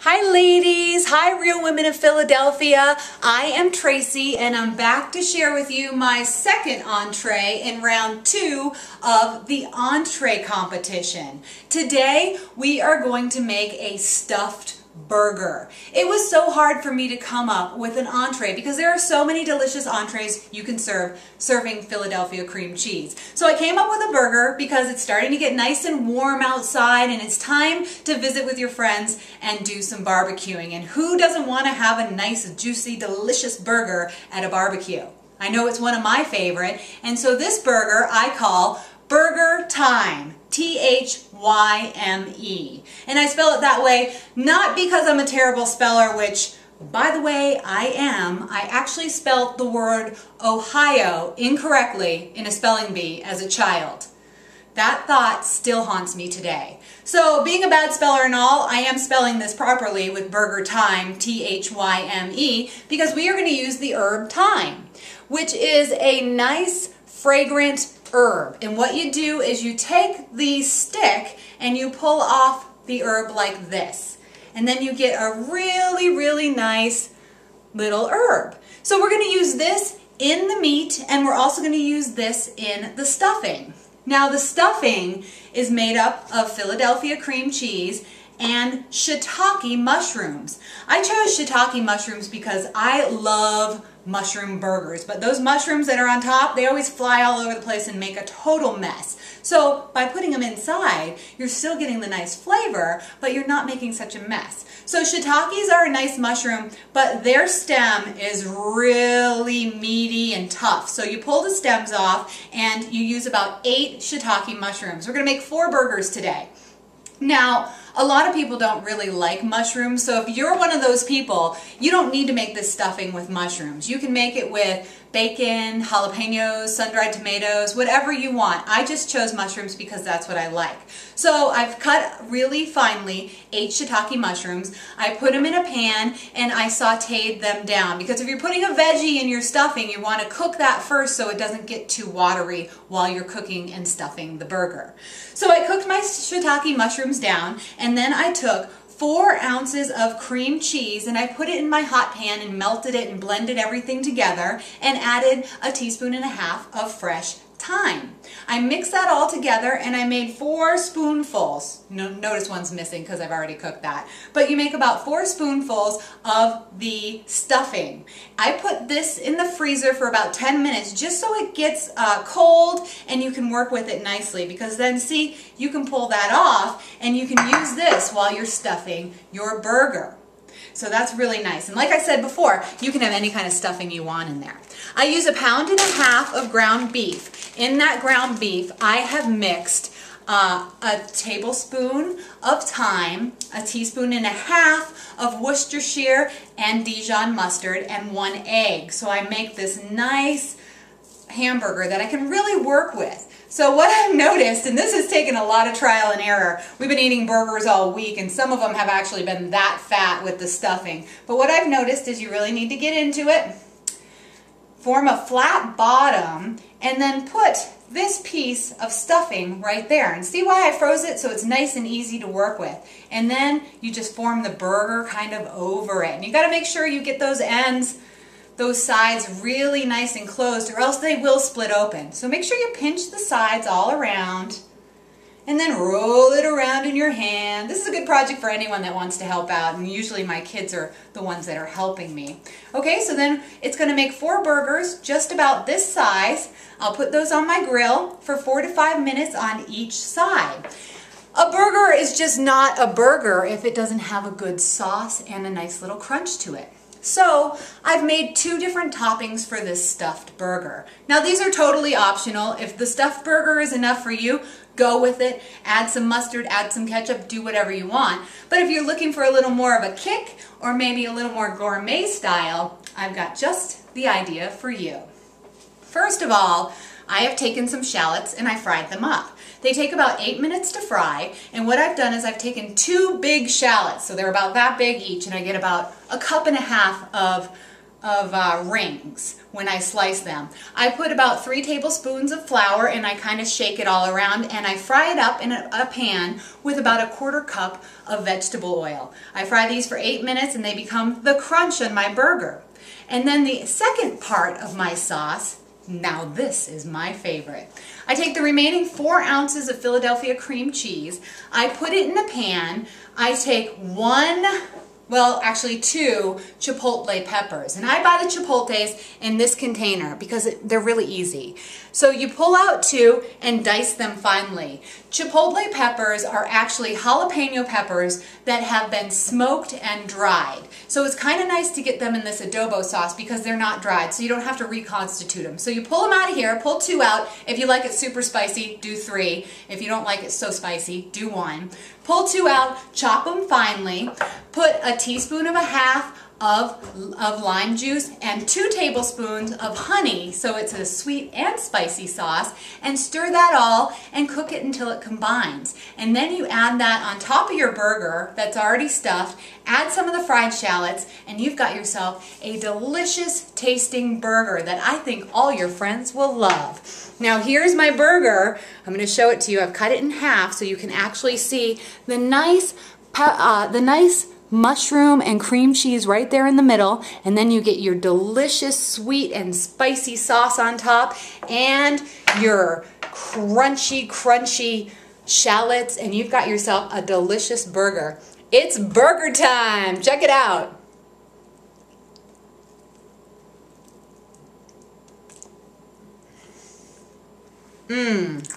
Hi ladies, hi Real Women of Philadelphia. I am Tracy and I'm back to share with you my second entree in round 2 of the entree competition. Today we are going to make a stuffed burger. It was so hard for me to come up with an entree because there are so many delicious entrees you can serve serving Philadelphia cream cheese. So I came up with a burger because it's starting to get nice and warm outside and it's time to visit with your friends and do some barbecuing. And who doesn't want to have a nice, juicy, delicious burger at a barbecue? I know it's one of my favorite, and so this burger I call Burger Thyme. T-H-Y-M-E. And I spell it that way not because I'm a terrible speller, which, by the way, I am. I actually spelled the word Ohio incorrectly in a spelling bee as a child. That thought still haunts me today. So, being a bad speller and all, I am spelling this properly with Burger Thyme, T-H-Y-M-E, because we are going to use the herb thyme, which is a nice, fragrant herb. And what you do is you take the stick and you pull off the herb like this. And then you get a really, really nice little herb. So we're going to use this in the meat and we're also going to use this in the stuffing. Now the stuffing is made up of Philadelphia cream cheese and shiitake mushrooms. I chose shiitake mushrooms because I love mushroom burgers, but those mushrooms that are on top, they always fly all over the place and make a total mess. So by putting them inside, you're still getting the nice flavor, but you're not making such a mess. So shiitakes are a nice mushroom, but their stem is really meaty and tough. So you pull the stems off and you use about 8 shiitake mushrooms. We're going to make 4 burgers today. Now, a lot of people don't really like mushrooms, so if you're one of those people, you don't need to make this stuffing with mushrooms. You can make it with bacon, jalapenos, sun-dried tomatoes, whatever you want. I just chose mushrooms because that's what I like. So I've cut really finely 8 shiitake mushrooms. I put them in a pan and I sauteed them down because if you're putting a veggie in your stuffing, you want to cook that first so it doesn't get too watery while you're cooking and stuffing the burger. So I cooked my shiitake mushrooms down and then I took 4 ounces of cream cheese and I put it in my hot pan and melted it and blended everything together and added a teaspoon and a half of fresh thyme. I mixed that all together and I made 4 spoonfuls. Notice one's missing because I've already cooked that. But you make about 4 spoonfuls of the stuffing. I put this in the freezer for about 10 minutes just so it gets cold and you can work with it nicely, because then see, you can pull that off and you can use this while you're stuffing your burger. So that's really nice. And like I said before, you can have any kind of stuffing you want in there. I use 1.5 pounds of ground beef. In that ground beef, I have mixed a tablespoon of thyme, a teaspoon and a half of Worcestershire and Dijon mustard, and 1 egg. So I make this nice hamburger that I can really work with. So what I've noticed, and this has taken a lot of trial and error, we've been eating burgers all week and some of them have actually been that fat with the stuffing. But what I've noticed is you really need to get into it, form a flat bottom, and then put this piece of stuffing right there. And see why I froze it? So it's nice and easy to work with. And then you just form the burger kind of over it. And you got to make sure you get those ends, those sides really nice and closed, or else they will split open. So make sure you pinch the sides all around and then roll it around in your hand. This is a good project for anyone that wants to help out, and usually my kids are the ones that are helping me. Okay, so then it's going to make 4 burgers just about this size. I'll put those on my grill for 4 to 5 minutes on each side. A burger is just not a burger if it doesn't have a good sauce and a nice little crunch to it. So I've made 2 different toppings for this stuffed burger. Now these are totally optional. If the stuffed burger is enough for you, go with it. Add some mustard, add some ketchup, do whatever you want. But if you're looking for a little more of a kick or maybe a little more gourmet style, I've got just the idea for you. First of all, I have taken some shallots and I fried them up. They take about 8 minutes to fry, and what I've done is I've taken 2 big shallots, so they're about that big each, and I get about 1.5 cups of rings when I slice them. I put about 3 tablespoons of flour and I kind of shake it all around, and I fry it up in a pan with about a 1/4 cup of vegetable oil. I fry these for 8 minutes and they become the crunch on my burger. And then the second part of my sauce, now this is my favorite. I take the remaining 4 ounces of Philadelphia cream cheese, I put it in a pan, I take 2 chipotle peppers. And I buy the chipotles in this container because they're really easy. So you pull out 2 and dice them finely. Chipotle peppers are actually jalapeno peppers that have been smoked and dried. So it's kind of nice to get them in this adobo sauce because they're not dried, so you don't have to reconstitute them. So you pull them out of here, pull 2 out. If you like it super spicy, do 3. If you don't like it so spicy, do 1. Pull 2 out, chop them finely, put a teaspoon and a half of lime juice and 2 tablespoons of honey, so it's a sweet and spicy sauce, and stir that all and cook it until it combines. And then you add that on top of your burger that's already stuffed, add some of the fried shallots, and you've got yourself a delicious tasting burger that I think all your friends will love. Now here's my burger. I'm going to show it to you. I've cut it in half so you can actually see the nice mushroom and cream cheese right there in the middle, and then you get your delicious sweet and spicy sauce on top and your crunchy shallots, and you've got yourself a delicious burger. It's burger time! Check it out! Mmm.